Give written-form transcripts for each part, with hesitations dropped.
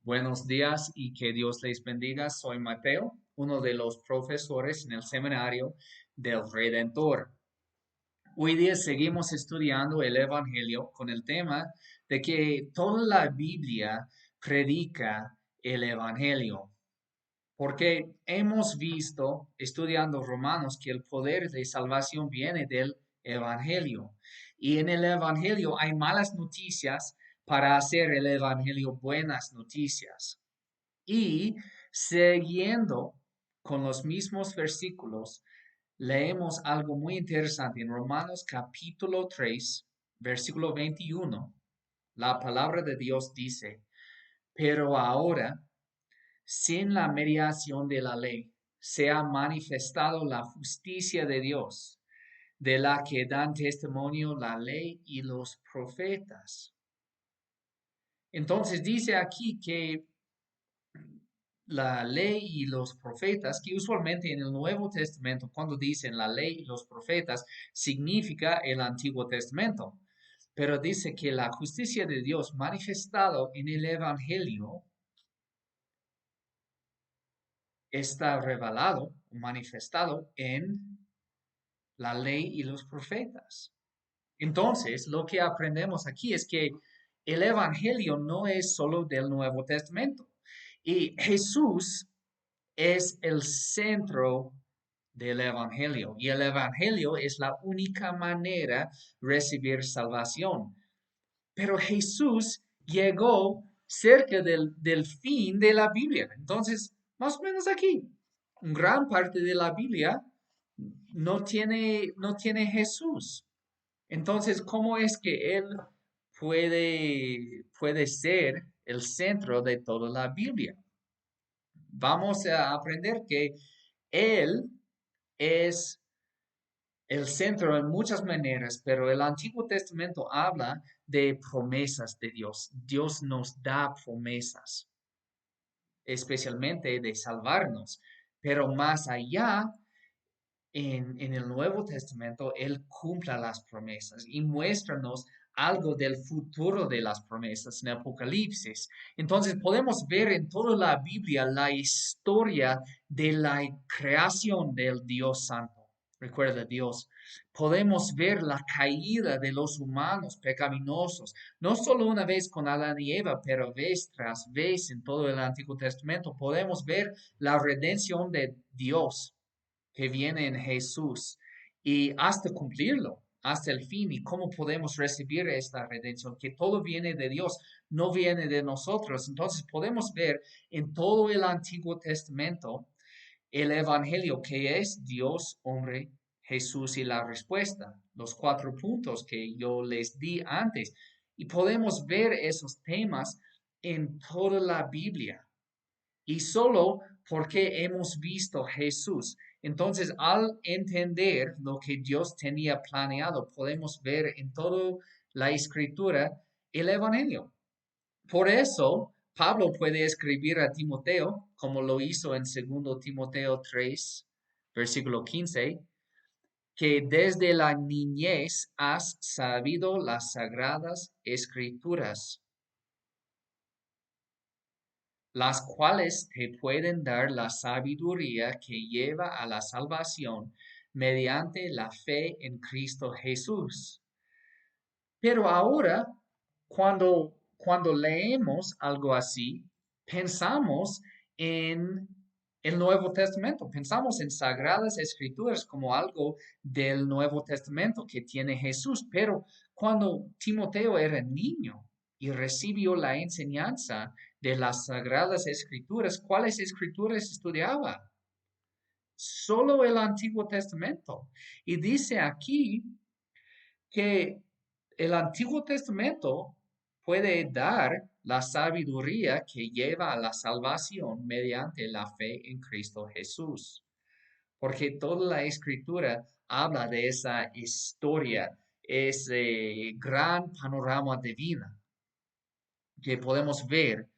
Buenos días y que Dios les bendiga. Soy Mateo, uno de los profesores en el seminario del Redentor. Hoy día seguimos estudiando el Evangelio con el tema de que toda la Biblia predica el Evangelio. Porque hemos visto, estudiando Romanos, que el poder de salvación viene del Evangelio. Y en el Evangelio hay malas noticias para hacer el Evangelio buenas noticias. Y siguiendo con los mismos versículos, leemos algo muy interesante en Romanos capítulo 3, versículo 21. La palabra de Dios dice, pero ahora, sin la mediación de la ley, se ha manifestado la justicia de Dios, de la que dan testimonio la ley y los profetas. Entonces dice aquí que la ley y los profetas, que usualmente en el Nuevo Testamento, cuando dicen la ley y los profetas, significa el Antiguo Testamento. Pero dice que la justicia de Dios manifestado en el Evangelio está revelado, manifestado en la ley y los profetas. Entonces, lo que aprendemos aquí es que el Evangelio no es solo del Nuevo Testamento. Y Jesús es el centro del Evangelio. Y el Evangelio es la única manera de recibir salvación. Pero Jesús llegó cerca del fin de la Biblia. Entonces, más o menos aquí, gran parte de la Biblia no tiene Jesús. Entonces, ¿cómo es que Él puede ser el centro de toda la Biblia? Vamos a aprender que Él es el centro en muchas maneras, pero el Antiguo Testamento habla de promesas de Dios. Dios nos da promesas, especialmente de salvarnos, pero más allá, en el Nuevo Testamento, Él cumpla las promesas y muéstranos algo del futuro de las promesas en Apocalipsis. Entonces podemos ver en toda la Biblia la historia de la creación del Dios Santo. Recuerda Dios. Podemos ver la caída de los humanos pecaminosos, no solo una vez con Adán y Eva, pero vez tras vez en todo el Antiguo Testamento. Podemos ver la redención de Dios que viene en Jesús y hasta cumplirlo, hasta el fin. ¿Y cómo podemos recibir esta redención? Que todo viene de Dios, no viene de nosotros. Entonces podemos ver en todo el Antiguo Testamento el Evangelio que es Dios, hombre, Jesús y la respuesta, los 4 puntos que yo les di antes. Y podemos ver esos temas en toda la Biblia y solo porque hemos visto Jesús. Entonces, al entender lo que Dios tenía planeado, podemos ver en toda la escritura el Evangelio. Por eso, Pablo puede escribir a Timoteo, como lo hizo en 2 Timoteo 3, versículo 15, que desde la niñez has sabido las sagradas escrituras, las cuales te pueden dar la sabiduría que lleva a la salvación mediante la fe en Cristo Jesús. Pero ahora, cuando leemos algo así, pensamos en el Nuevo Testamento, pensamos en Sagradas Escrituras como algo del Nuevo Testamento que tiene Jesús, pero cuando Timoteo era niño y recibió la enseñanza de las Sagradas Escrituras, ¿cuáles escrituras estudiaba? Solo el Antiguo Testamento. Y dice aquí que el Antiguo Testamento puede dar la sabiduría que lleva a la salvación mediante la fe en Cristo Jesús. Porque toda la escritura habla de esa historia, ese gran panorama de vida que podemos ver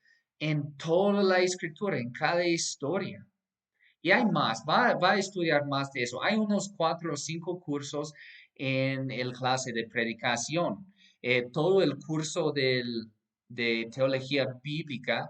en toda la escritura, en cada historia. Y hay más, va a estudiar más de eso. Hay unos 4 o 5 cursos en el clase de predicación. Todo el curso de teología bíblica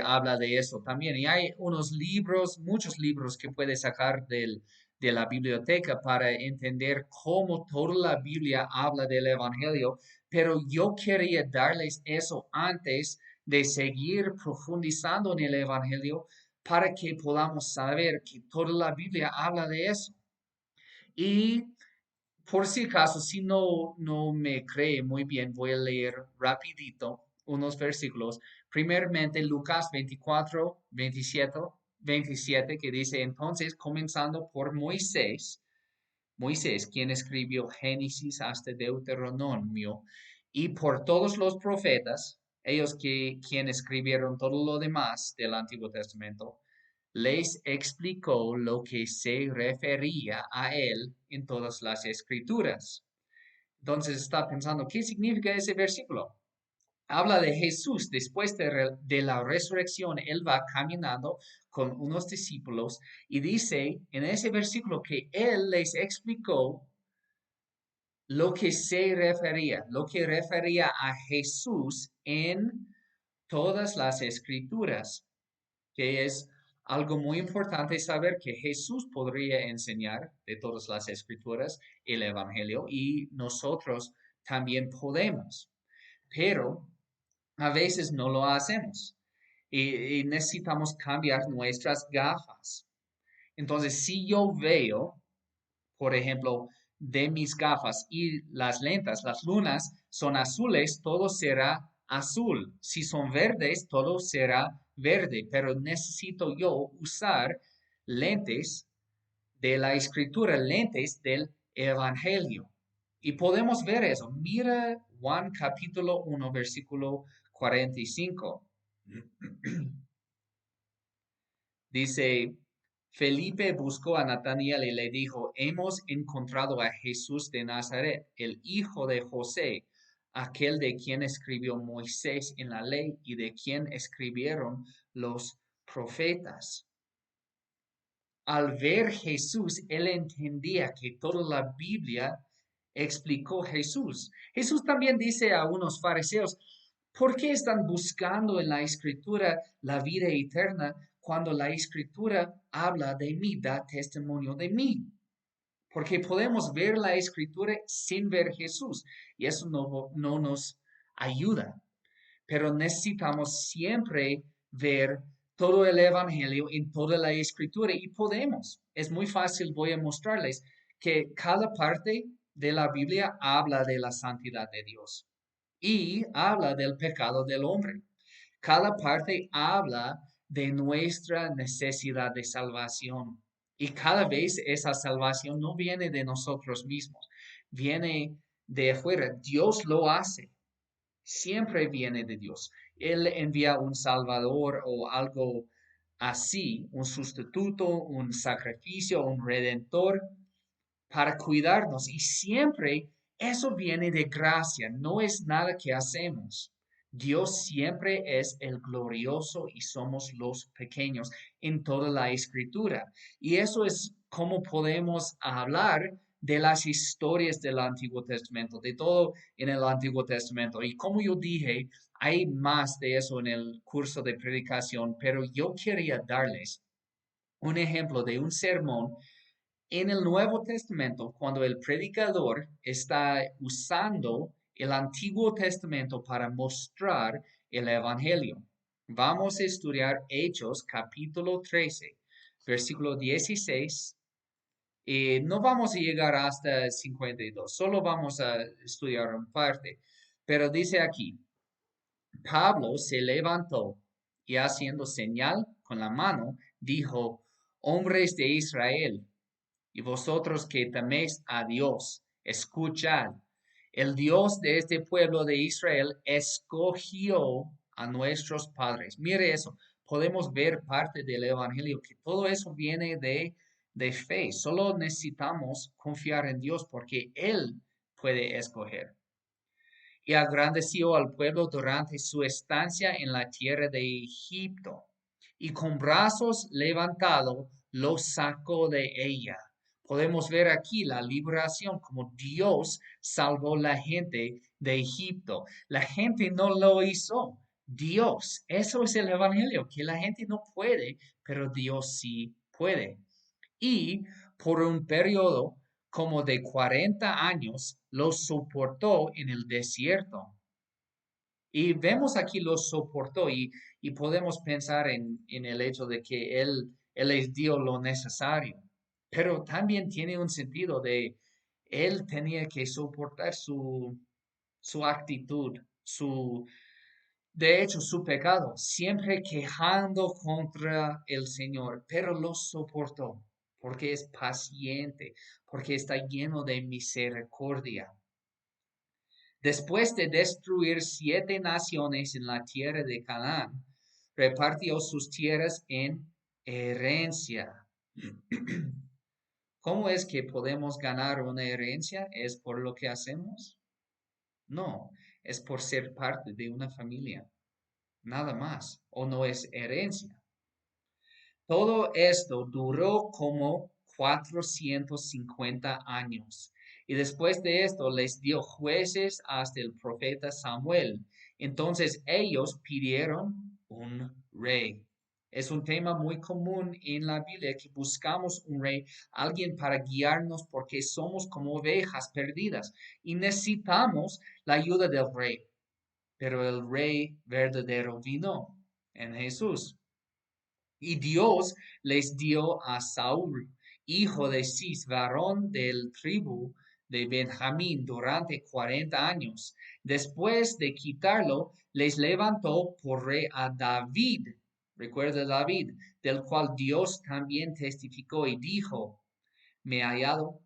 habla de eso también. Y hay unos libros, muchos libros que puedes sacar de la biblioteca para entender cómo toda la Biblia habla del Evangelio, pero yo quería darles eso antes de seguir profundizando en el Evangelio para que podamos saber que toda la Biblia habla de eso. Y por si acaso, si no me cree muy bien, voy a leer rapidito unos versículos. Primeramente, Lucas 24, 27, que dice, entonces, comenzando por Moisés, quien escribió Génesis hasta Deuteronomio, y por todos los profetas, ellos quien escribieron todo lo demás del Antiguo Testamento, les explicó lo que se refería a él en todas las escrituras. Entonces está pensando, ¿qué significa ese versículo? Habla de Jesús después de la resurrección. Él va caminando con unos discípulos y dice en ese versículo que él les explicó lo que refería a Jesús en todas las escrituras, que es algo muy importante saber que Jesús podría enseñar de todas las escrituras el Evangelio y nosotros también podemos, pero a veces no lo hacemos y necesitamos cambiar nuestras gafas. Entonces, si yo veo, por ejemplo, de mis gafas y las lentas, las lunas son azules, todo será azul. Si son verdes, todo será verde, pero necesito yo usar lentes de la escritura, lentes del evangelio. Y podemos ver eso. Mira Juan capítulo 1, versículo 45. Dice, Felipe buscó a Natanael y le dijo, hemos encontrado a Jesús de Nazaret, el hijo de José, aquel de quien escribió Moisés en la ley y de quien escribieron los profetas. Al ver Jesús, él entendía que toda la Biblia explicó Jesús. Jesús también dice a unos fariseos, ¿por qué están buscando en la escritura la vida eterna cuando la escritura habla de mí, da testimonio de mí? Porque podemos ver la escritura sin ver Jesús y eso no nos ayuda, pero necesitamos siempre ver todo el Evangelio en toda la escritura y podemos. Es muy fácil, voy a mostrarles que cada parte de la Biblia habla de la santidad de Dios y habla del pecado del hombre. Cada parte habla de nuestra necesidad de salvación. Y cada vez esa salvación no viene de nosotros mismos, viene de afuera. Dios lo hace. Siempre viene de Dios. Él envía un salvador o algo así, un sustituto, un sacrificio, un redentor para cuidarnos. Y siempre eso viene de gracia, no es nada que hacemos. Dios siempre es el glorioso y somos los pequeños en toda la escritura. Y eso es como podemos hablar de las historias del Antiguo Testamento, de todo en el Antiguo Testamento. Y como yo dije, hay más de eso en el curso de predicación, pero yo quería darles un ejemplo de un sermón en el Nuevo Testamento, cuando el predicador está usando el Antiguo Testamento para mostrar el Evangelio. Vamos a estudiar Hechos capítulo 13, versículo 16. Y no vamos a llegar hasta 52, solo vamos a estudiar un parte. Pero dice aquí, Pablo se levantó y haciendo señal con la mano, dijo, hombres de Israel, y vosotros que teméis a Dios, escuchad. El Dios de este pueblo de Israel escogió a nuestros padres. Mire eso. Podemos ver parte del Evangelio, que todo eso viene de fe. Solo necesitamos confiar en Dios porque Él puede escoger. Y agrandeció al pueblo durante su estancia en la tierra de Egipto. Y con brazos levantados los sacó de ella. Podemos ver aquí la liberación, como Dios salvó la gente de Egipto. La gente no lo hizo. Dios. Eso es el evangelio, que la gente no puede, pero Dios sí puede. Y por un periodo como de 40 años los soportó en el desierto. Y vemos aquí los soportó y podemos pensar en el hecho de que él les dio lo necesario, pero también tiene un sentido de él tenía que soportar su actitud, de hecho, su pecado, siempre quejando contra el Señor, pero lo soportó porque es paciente, porque está lleno de misericordia. Después de destruir 7 naciones en la tierra de Canaán, repartió sus tierras en herencia. ¿Cómo es que podemos ganar una herencia? ¿Es por lo que hacemos? No, es por ser parte de una familia. Nada más. O no es herencia. Todo esto duró como 450 años. Y después de esto les dio jueces hasta el profeta Samuel. Entonces ellos pidieron un rey. Es un tema muy común en la Biblia que buscamos un rey, alguien para guiarnos porque somos como ovejas perdidas y necesitamos la ayuda del rey. Pero el rey verdadero vino en Jesús. Y Dios les dio a Saúl, hijo de Cis, varón del tribu de Benjamín, durante 40 años. Después de quitarlo, les levantó por rey a David. Recuerda David, del cual Dios también testificó y dijo, he hallado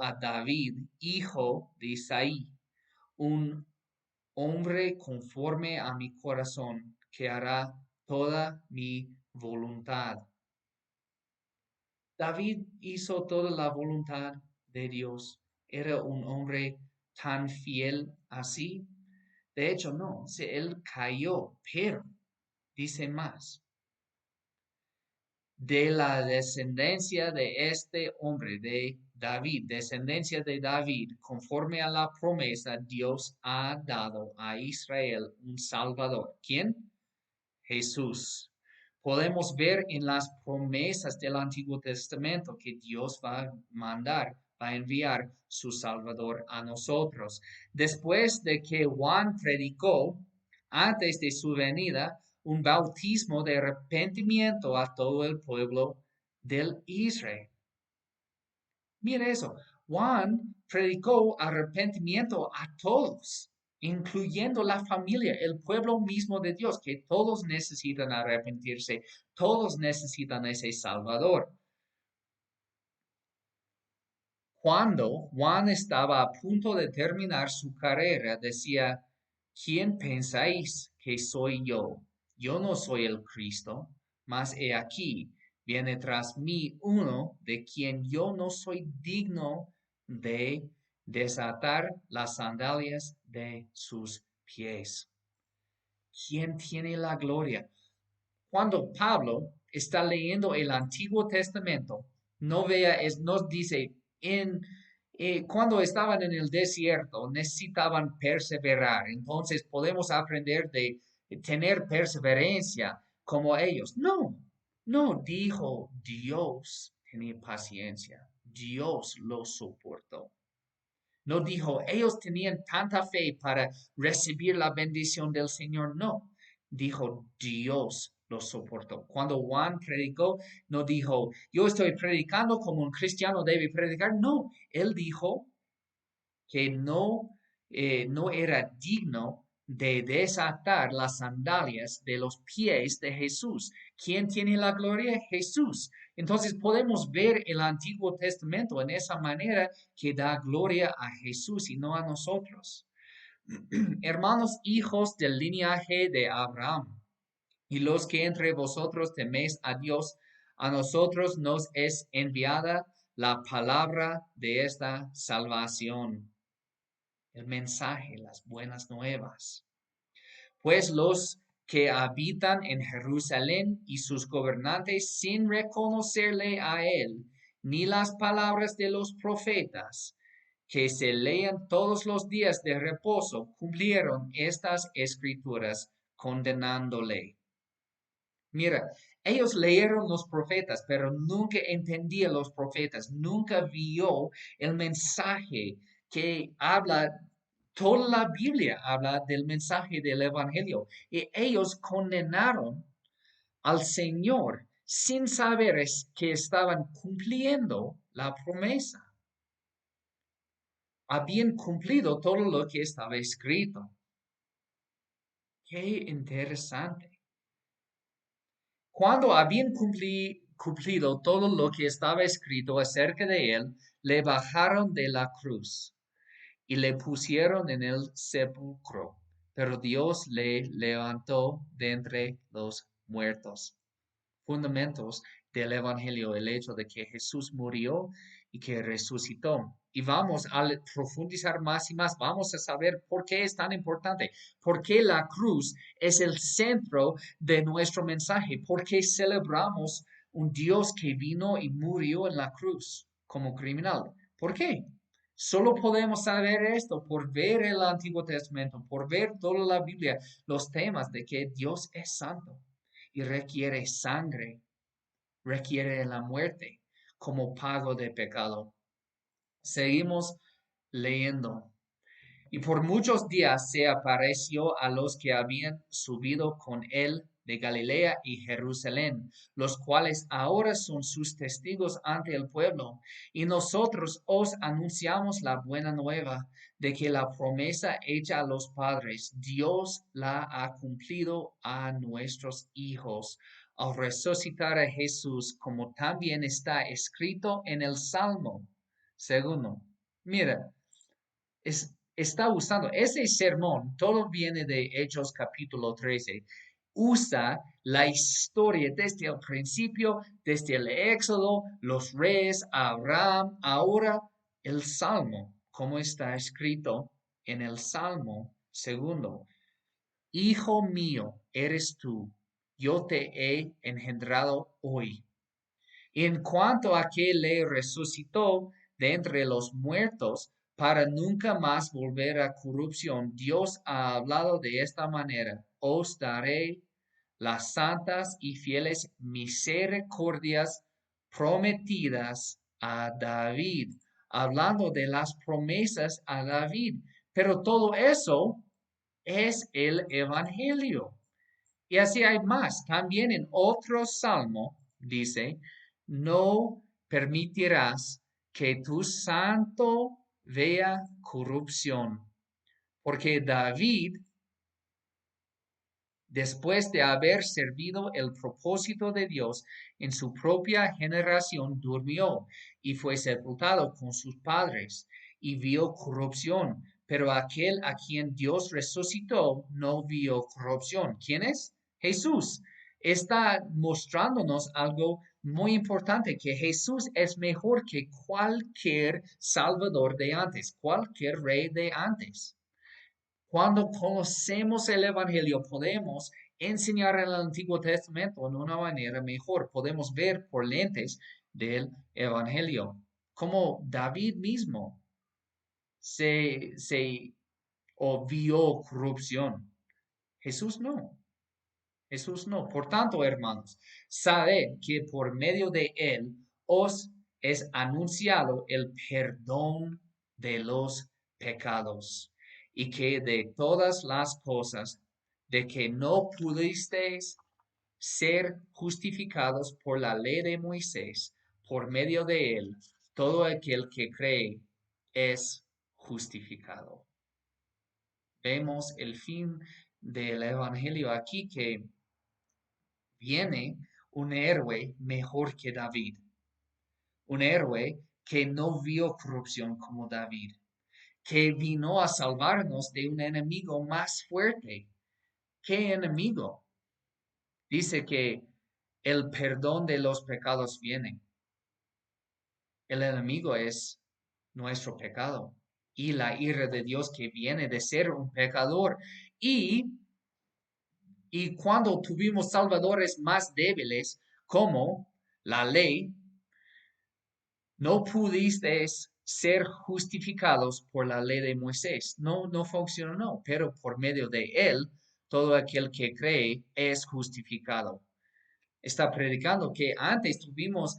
a David, hijo de Isaí, un hombre conforme a mi corazón, que hará toda mi voluntad. David hizo toda la voluntad de Dios. Era un hombre tan fiel así. De hecho, no, él cayó, pero dice más. De la descendencia de este hombre, de David, descendencia de David, conforme a la promesa, Dios ha dado a Israel un Salvador. ¿Quién? Jesús. Podemos ver en las promesas del Antiguo Testamento que Dios va a mandar, va a enviar su Salvador a nosotros. Después de que Juan predicó, antes de su venida, un bautismo de arrepentimiento a todo el pueblo del Israel. Mire eso, Juan predicó arrepentimiento a todos, incluyendo la familia, el pueblo mismo de Dios, que todos necesitan arrepentirse, todos necesitan ese Salvador. Cuando Juan estaba a punto de terminar su carrera, decía, ¿quién pensáis que soy yo? Yo no soy el Cristo, mas he aquí, viene tras mí uno de quien yo no soy digno de desatar las sandalias de sus pies. ¿Quién tiene la gloria? Cuando Pablo está leyendo el Antiguo Testamento, no vea, nos dice, cuando estaban en el desierto necesitaban perseverar, entonces podemos aprender de tener perseverancia como ellos. No, no, dijo Dios tenía paciencia, Dios lo soportó. No dijo, ellos tenían tanta fe para recibir la bendición del Señor. No, dijo, Dios lo soportó. Cuando Juan predicó, no dijo, yo estoy predicando como un cristiano debe predicar. No, él dijo que no era digno de desatar las sandalias de los pies de Jesús. ¿Quién tiene la gloria? Jesús. Entonces podemos ver el Antiguo Testamento en esa manera que da gloria a Jesús y no a nosotros. Hermanos, hijos del linaje de Abraham, y los que entre vosotros teméis a Dios, a nosotros nos es enviada la palabra de esta salvación, el mensaje, las buenas nuevas. Pues los que habitan en Jerusalén y sus gobernantes sin reconocerle a él, ni las palabras de los profetas, que se lean todos los días de reposo, cumplieron estas escrituras condenándole. Mira, ellos leyeron los profetas, pero nunca entendían los profetas, nunca vio el mensaje que habla, toda la Biblia habla del mensaje del Evangelio. Y ellos condenaron al Señor sin saber que estaban cumpliendo la promesa. Habían cumplido todo lo que estaba escrito. Qué interesante. Cuando habían cumplido todo lo que estaba escrito acerca de él, le bajaron de la cruz y le pusieron en el sepulcro, pero Dios le levantó de entre los muertos. Fundamentos del Evangelio, el hecho de que Jesús murió y que resucitó. Y vamos a profundizar más y más, vamos a saber por qué es tan importante, por qué la cruz es el centro de nuestro mensaje, por qué celebramos un Dios que vino y murió en la cruz como criminal. ¿Por qué? Solo podemos saber esto por ver el Antiguo Testamento, por ver toda la Biblia, los temas de que Dios es santo y requiere sangre, requiere la muerte como pago de pecado. Seguimos leyendo. Y por muchos días se apareció a los que habían subido con él de Galilea y Jerusalén, los cuales ahora son sus testigos ante el pueblo. Y nosotros os anunciamos la buena nueva de que la promesa hecha a los padres, Dios la ha cumplido a nuestros hijos, al resucitar a Jesús, como también está escrito en el Salmo. Segundo, mira, está usando ese sermón, todo viene de Hechos capítulo 13. Usa la historia desde el principio, desde el Éxodo, los reyes, Abraham, ahora el Salmo, como está escrito en el Salmo segundo. Hijo mío, eres tú, yo te he engendrado hoy. En cuanto a que le resucitó de entre los muertos para nunca más volver a corrupción, Dios ha hablado de esta manera: os daré las santas y fieles misericordias prometidas a David, hablando de las promesas a David. Pero todo eso es el Evangelio. Y así hay más. También en otro salmo dice: no permitirás que tu santo vea corrupción. Porque David, después de haber servido el propósito de Dios en su propia generación, durmió y fue sepultado con sus padres y vio corrupción. Pero aquel a quien Dios resucitó no vio corrupción. ¿Quién es? Jesús. Está mostrándonos algo muy importante, que Jesús es mejor que cualquier salvador de antes, cualquier rey de antes. Cuando conocemos el Evangelio, podemos enseñar el Antiguo Testamento en una manera mejor. Podemos ver por lentes del Evangelio, como David mismo se o vio corrupción. Jesús no. Jesús no. Por tanto, hermanos, sabed que por medio de él os es anunciado el perdón de los pecados, y que de todas las cosas de que no pudisteis ser justificados por la ley de Moisés, por medio de él, todo aquel que cree es justificado. Vemos el fin del Evangelio aquí, que viene un héroe mejor que David, un héroe que no vio corrupción como David, que vino a salvarnos de un enemigo más fuerte. ¿Qué enemigo? Dice que el perdón de los pecados viene. El enemigo es nuestro pecado y la ira de Dios que viene de ser un pecador. Y cuando tuvimos salvadores más débiles como la ley, No pudisteis ser justificados por la ley de Moisés. No, no funcionó, pero por medio de él, todo aquel que cree es justificado. Está predicando que antes tuvimos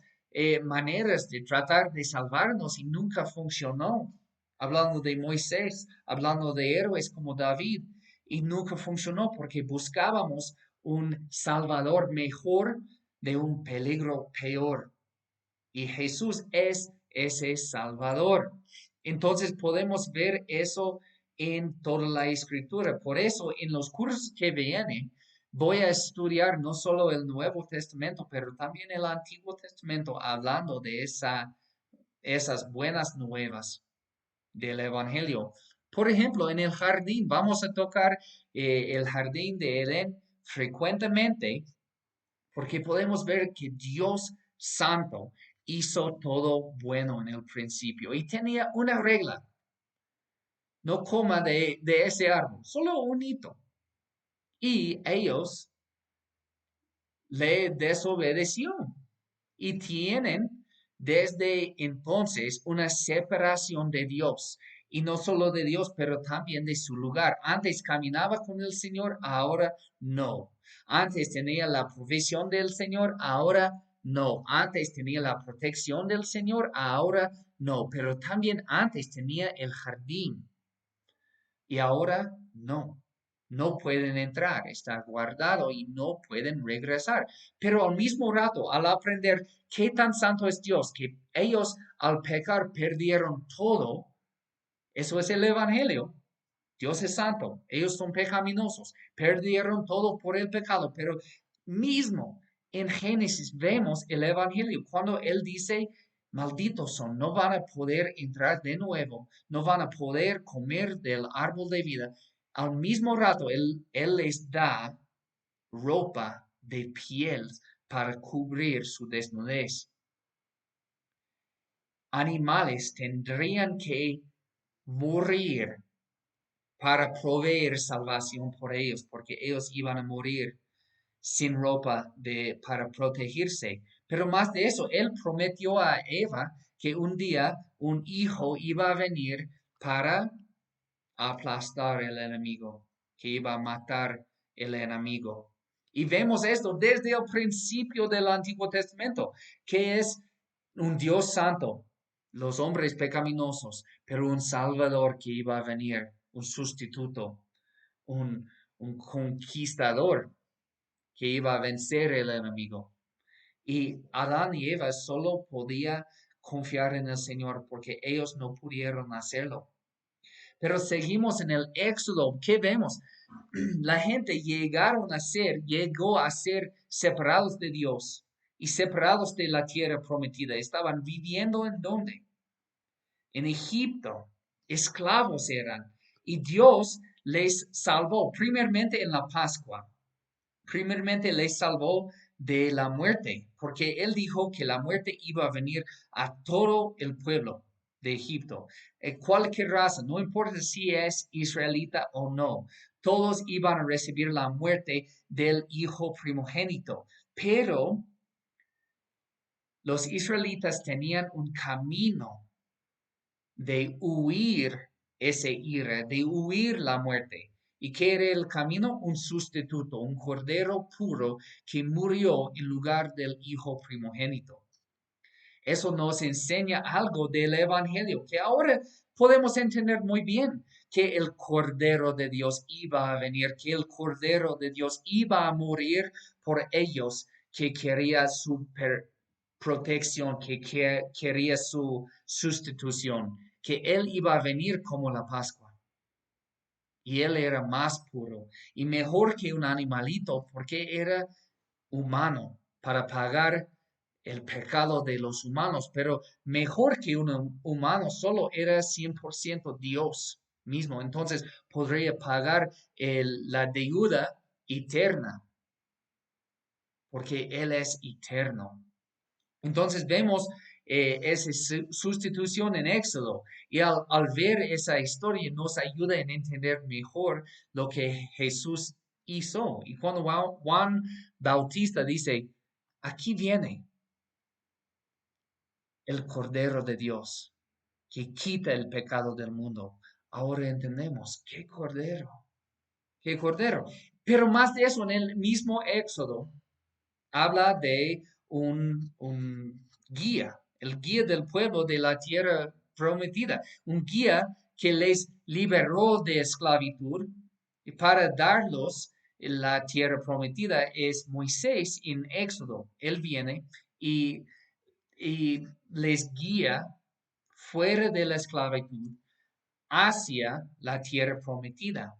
maneras de tratar de salvarnos y nunca funcionó. Hablando de Moisés, hablando de héroes como David, y nunca funcionó porque buscábamos un salvador mejor de un peligro peor. Y Jesús es ese salvador. Entonces podemos ver eso en toda la escritura. Por eso en los cursos que vienen voy a estudiar no solo el Nuevo Testamento, pero también el Antiguo Testamento, hablando de esas buenas nuevas del Evangelio. Por ejemplo, en el jardín, vamos a tocar el jardín de Edén frecuentemente porque podemos ver que Dios Santo hizo todo bueno en el principio y tenía una regla: no coma de ese árbol, solo un hito. Y ellos le desobedeció y tienen desde entonces una separación de Dios. Y no solo de Dios, pero también de su lugar. Antes caminaba con el Señor, ahora no. Antes tenía la provisión del Señor, ahora no. Antes tenía la protección del Señor, ahora no. Pero también antes tenía el jardín y ahora no. No pueden entrar, está guardado y no pueden regresar. Pero al mismo rato, al aprender qué tan santo es Dios, que ellos al pecar perdieron todo, eso es el Evangelio. Dios es santo, ellos son pecaminosos, perdieron todo por el pecado, pero mismo en Génesis vemos el Evangelio cuando Él dice, malditos son, no van a poder entrar de nuevo, no van a poder comer del árbol de vida. Al mismo rato, Él les da ropa de piel para cubrir su desnudez. Animales tendrían que morir para proveer salvación por ellos, porque ellos iban a morir sin ropa para protegerse. Pero más de eso, él prometió a Eva que un día un hijo iba a venir para aplastar el enemigo, que iba a matar el enemigo. Y vemos esto desde el principio del Antiguo Testamento, que es un Dios santo, los hombres pecaminosos, pero un Salvador que iba a venir, un sustituto, un, un conquistador que iba a vencer el enemigo. Y Adán y Eva solo podían confiar en el Señor porque ellos no pudieron hacerlo. Pero seguimos en el Éxodo. ¿Qué vemos? La gente llegó a ser separados de Dios y separados de la tierra prometida. Estaban viviendo en dónde? En Egipto. Esclavos eran. Y Dios les salvó, primeramente en la Pascua. Primeramente les salvó de la muerte, porque Él dijo que la muerte iba a venir a todo el pueblo de Egipto. Cualquier raza, no importa si es israelita o no, todos iban a recibir la muerte del hijo primogénito. Pero los israelitas tenían un camino de huir ese ira, de huir la muerte. ¿Y qué era el camino? Un sustituto, un cordero puro que murió en lugar del hijo primogénito. Eso nos enseña algo del Evangelio que ahora podemos entender muy bien, que el Cordero de Dios iba a venir, que el Cordero de Dios iba a morir por ellos, que quería su protección, que quería su sustitución, que Él iba a venir como la Pascua. Y Él era más puro y mejor que un animalito porque era humano para pagar el pecado de los humanos, pero mejor que un humano, solo era 100% Dios mismo. Entonces podría pagar la deuda eterna, porque Él es eterno. Entonces vemos esa sustitución en Éxodo y al ver esa historia nos ayuda en entender mejor lo que Jesús hizo. Y cuando Juan Bautista dice, aquí viene el Cordero de Dios que quita el pecado del mundo. Ahora entendemos, qué Cordero. Pero más de eso, en el mismo Éxodo, habla de un guía, el guía del pueblo de la tierra prometida, un guía que les liberó de esclavitud y para darlos la tierra prometida es Moisés en Éxodo. Él viene y, y les guía fuera de la esclavitud hacia la tierra prometida.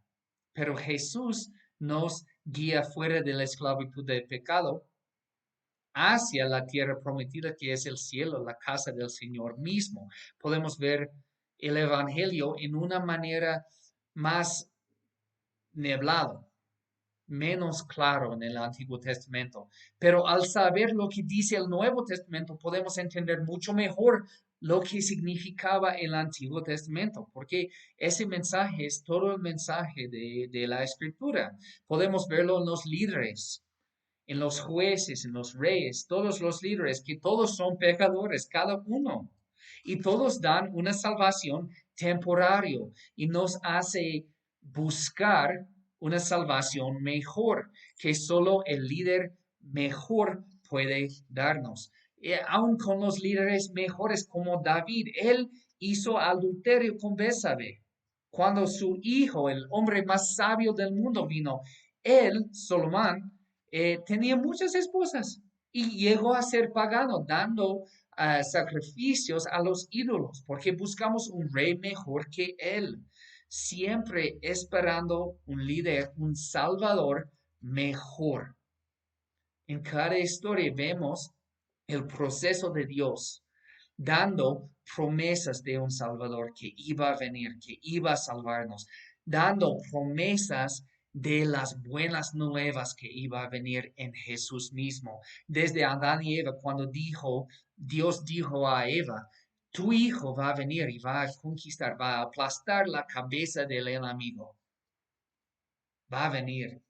Pero Jesús nos guía fuera de la esclavitud del pecado hacia la tierra prometida que es el cielo, la casa del Señor mismo. Podemos ver el Evangelio en una manera más neblado, menos claro en el Antiguo Testamento. Pero al saber lo que dice el Nuevo Testamento, podemos entender mucho mejor lo que significaba el Antiguo Testamento, porque ese mensaje es todo el mensaje de la Escritura. Podemos verlo en los líderes, en los jueces, en los reyes, todos los líderes, que todos son pecadores, cada uno. Y todos dan una salvación temporaria y nos hace buscar una salvación mejor que solo el líder mejor puede darnos. Aún con los líderes mejores como David, él hizo adulterio con Betsabé. Cuando su hijo, el hombre más sabio del mundo, vino, él, Solomón, tenía muchas esposas y llegó a ser pagano dando sacrificios a los ídolos porque buscamos un rey mejor que él, siempre esperando un líder, un salvador mejor. En cada historia vemos el proceso de Dios dando promesas de un Salvador que iba a venir, que iba a salvarnos, dando promesas de las buenas nuevas que iba a venir en Jesús mismo. Desde Adán y Eva, cuando Dios dijo a Eva, tu hijo va a venir y va a conquistar, va a aplastar la cabeza del enemigo, va a venir.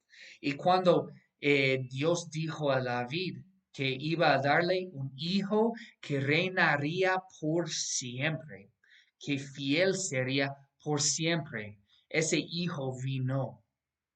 Y cuando Dios dijo a David que iba a darle un hijo que reinaría por siempre, que fiel sería por siempre, ese hijo vino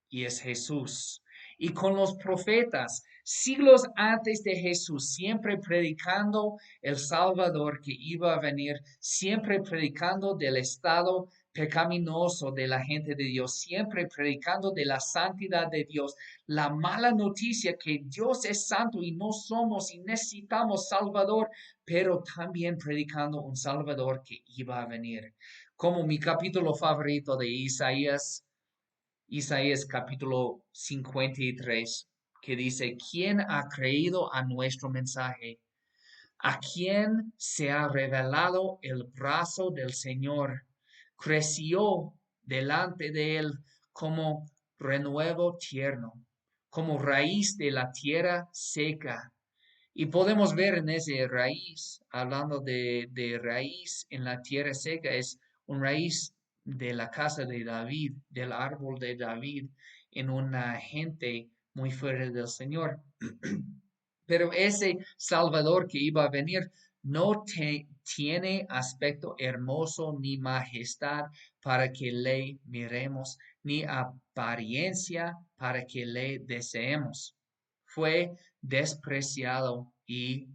y es Jesús. Y con los profetas, siglos antes de Jesús, siempre predicando el Salvador que iba a venir, siempre predicando del estado pecaminoso de la gente de Dios, siempre predicando de la santidad de Dios, la mala noticia que Dios es santo y no somos y necesitamos Salvador, pero también predicando un Salvador que iba a venir. Como mi capítulo favorito de Isaías capítulo 53, que dice, ¿quién ha creído a nuestro mensaje? ¿A quién se ha revelado el brazo del Señor? Creció delante de él como renuevo tierno, como raíz de la tierra seca. Y podemos ver en ese raíz, hablando de raíz en la tierra seca, es un raíz de la casa de David, del árbol de David, en una gente muy fuerte del Señor. Pero ese Salvador que iba a venir no tiene aspecto hermoso ni majestad para que le miremos, ni apariencia para que le deseemos. Fue despreciado y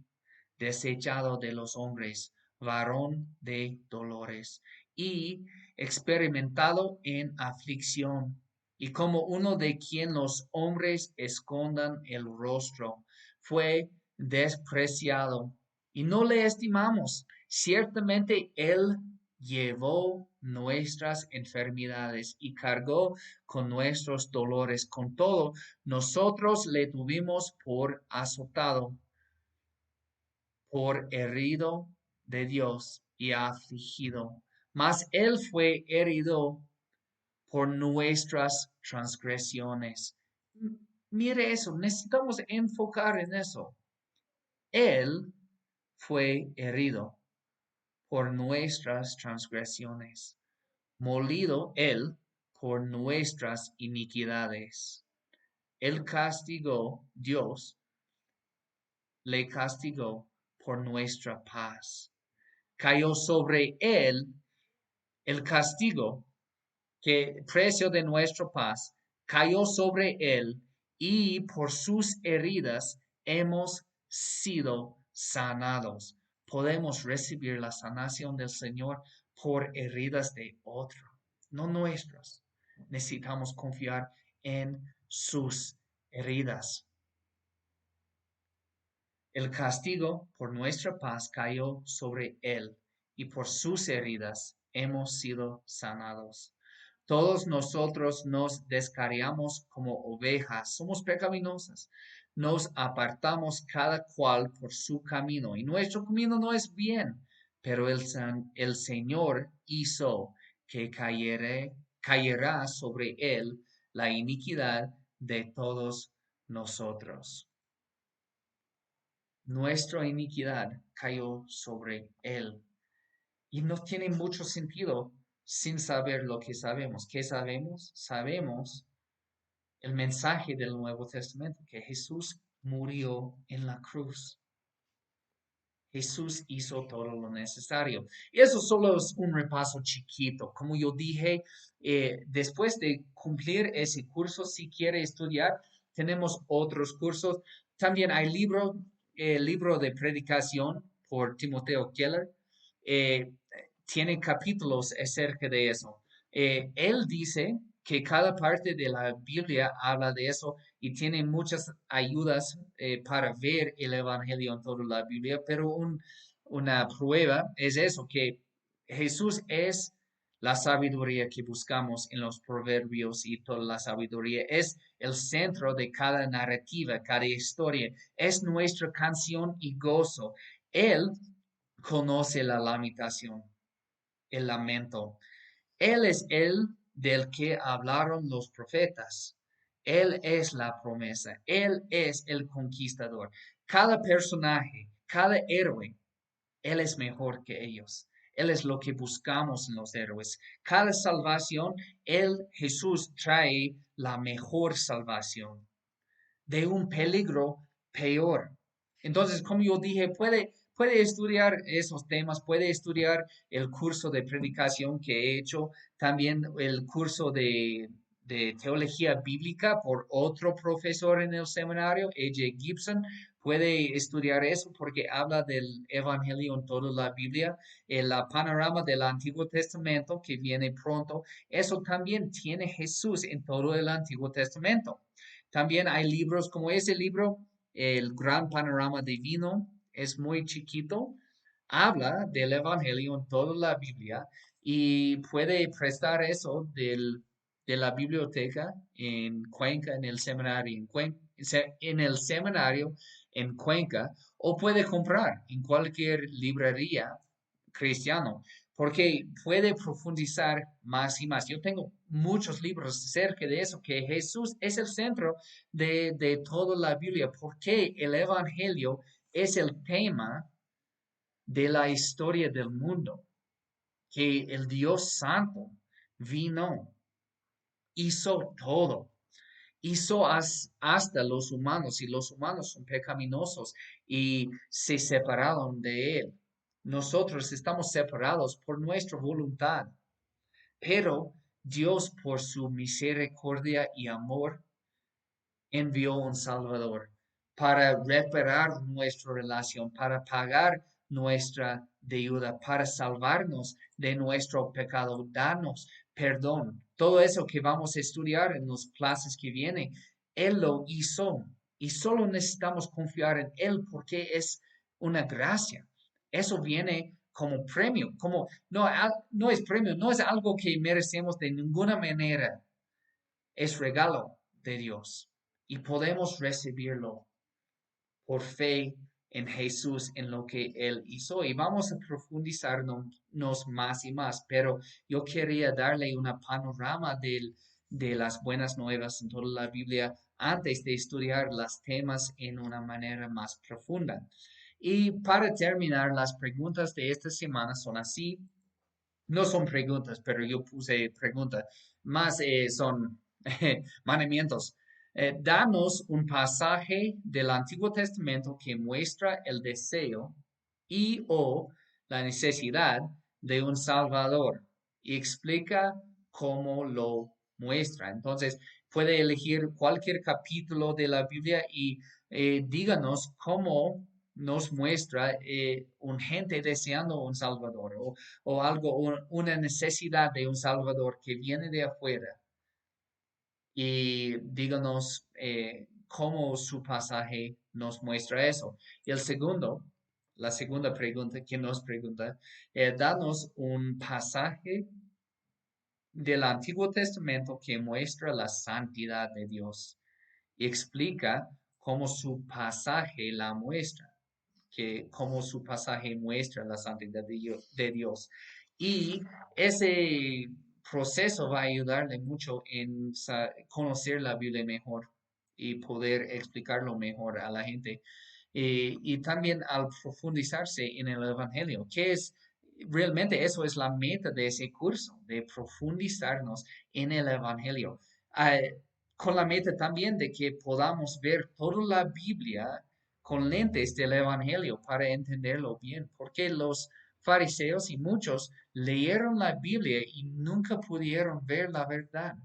desechado de los hombres, varón de dolores, y experimentado en aflicción, y como uno de quien los hombres escondan el rostro, fue despreciado, y no le estimamos. Ciertamente él llevó nuestras enfermedades y cargó con nuestros dolores. Con todo, nosotros le tuvimos por azotado, por herido de Dios y afligido. Mas él fue herido por nuestras transgresiones. Mire eso, necesitamos enfocar en eso. Él fue herido por nuestras transgresiones, molido él por nuestras iniquidades. El castigó, Dios le castigó por nuestra paz. cayó sobre él el castigo, que precio de nuestra paz, cayó sobre él y por sus heridas hemos sido sanados. Podemos recibir la sanación del Señor por heridas de otro, no nuestras. Necesitamos confiar en sus heridas. El castigo por nuestra paz cayó sobre él y por sus heridas hemos sido sanados. Todos nosotros nos descarriamos como ovejas, somos pecaminosas. Nos apartamos cada cual por su camino y nuestro camino no es bien, pero el Señor hizo que cayera sobre él la iniquidad de todos nosotros. Nuestra iniquidad cayó sobre él. Y no tiene mucho sentido sin saber lo que sabemos. ¿Qué sabemos? Sabemos el mensaje del Nuevo Testamento, que Jesús murió en la cruz. Jesús hizo todo lo necesario. Y eso solo es un repaso chiquito. Como yo dije, después de cumplir ese curso, si quiere estudiar, tenemos otros cursos. También hay libro de predicación por Timoteo Keller. Eh, Tiene capítulos acerca de eso. Él dice que cada parte de la Biblia habla de eso y tiene muchas ayudas para ver el Evangelio en toda la Biblia, pero una prueba es eso, que Jesús es la sabiduría que buscamos en los proverbios y toda la sabiduría. Es el centro de cada narrativa, cada historia. Es nuestra canción y gozo. Él conoce la lamentación, el lamento. Él es el del que hablaron los profetas. Él es la promesa. Él es el conquistador. Cada personaje, cada héroe, Él es mejor que ellos. Él es lo que buscamos en los héroes. Cada salvación, Jesús, trae la mejor salvación de un peligro peor. Entonces, como yo dije, puede estudiar esos temas, puede estudiar el curso de predicación que he hecho, también el curso de teología bíblica por otro profesor en el seminario, A.J. Gibson. Puede estudiar eso porque habla del Evangelio en toda la Biblia, el panorama del Antiguo Testamento que viene pronto. Eso también tiene Jesús en todo el Antiguo Testamento. También hay libros como ese libro, El Gran Panorama Divino, es muy chiquito, habla del Evangelio en toda la Biblia y puede prestar eso de la biblioteca en Cuenca, en el seminario en el seminario en Cuenca, o puede comprar en cualquier librería cristiano, porque puede profundizar más y más. Yo tengo muchos libros acerca de eso, que Jesús es el centro de toda la Biblia, porque el Evangelio es el tema de la historia del mundo, que el Dios Santo vino, hizo todo. Hizo hasta los humanos y los humanos son pecaminosos y se separaron de él. Nosotros estamos separados por nuestra voluntad, pero Dios por su misericordia y amor envió un Salvador para reparar nuestra relación, para pagar nuestra deuda, para salvarnos de nuestro pecado, darnos perdón. Todo eso que vamos a estudiar en las clases que vienen, Él lo hizo y solo necesitamos confiar en Él porque es una gracia. Eso viene como premio, como no es premio, no es algo que merecemos de ninguna manera, es regalo de Dios y podemos recibirlo por fe en Jesús, en lo que Él hizo. Y vamos a profundizarnos más y más, pero yo quería darle una panorama de las buenas nuevas en toda la Biblia antes de estudiar los temas en una manera más profunda. Y para terminar, las preguntas de esta semana son así. No son preguntas, pero yo puse preguntas. Más son mandamientos. Danos un pasaje del Antiguo Testamento que muestra el deseo y o la necesidad de un Salvador y explica cómo lo muestra. Entonces, puede elegir cualquier capítulo de la Biblia y díganos cómo nos muestra un gente deseando un Salvador o algo, una necesidad de un Salvador que viene de afuera y díganos cómo su pasaje nos muestra eso. Y la segunda pregunta que nos pregunta, danos un pasaje del Antiguo Testamento que muestra la santidad de Dios y explica cómo su pasaje la muestra, que cómo su pasaje muestra la santidad de Dios. Y ese proceso va a ayudarle mucho en conocer la Biblia mejor y poder explicarlo mejor a la gente. Y también al profundizarse en el Evangelio, que es realmente eso es la meta de ese curso, de profundizarnos en el Evangelio. Ah, con la meta también de que podamos ver toda la Biblia con lentes del Evangelio para entenderlo bien, porque los fariseos y muchos leyeron la Biblia y nunca pudieron ver la verdad.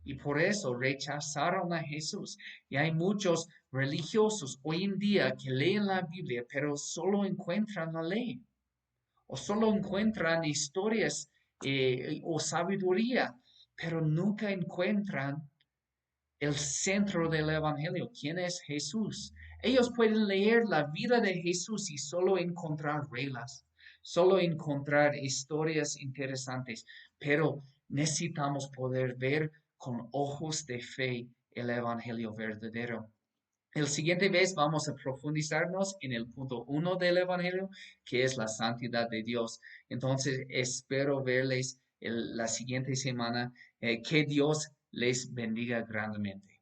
Y por eso rechazaron a Jesús. Y hay muchos religiosos hoy en día que leen la Biblia, pero solo encuentran la ley o solo encuentran historias o sabiduría, pero nunca encuentran el centro del Evangelio, quién es Jesús. Ellos pueden leer la vida de Jesús y solo encontrar reglas, solo encontrar historias interesantes, pero necesitamos poder ver con ojos de fe el Evangelio verdadero. El siguiente vez vamos a profundizarnos en el punto uno del Evangelio, que es la santidad de Dios. Entonces, espero verles la siguiente semana. Que Dios les bendiga grandemente.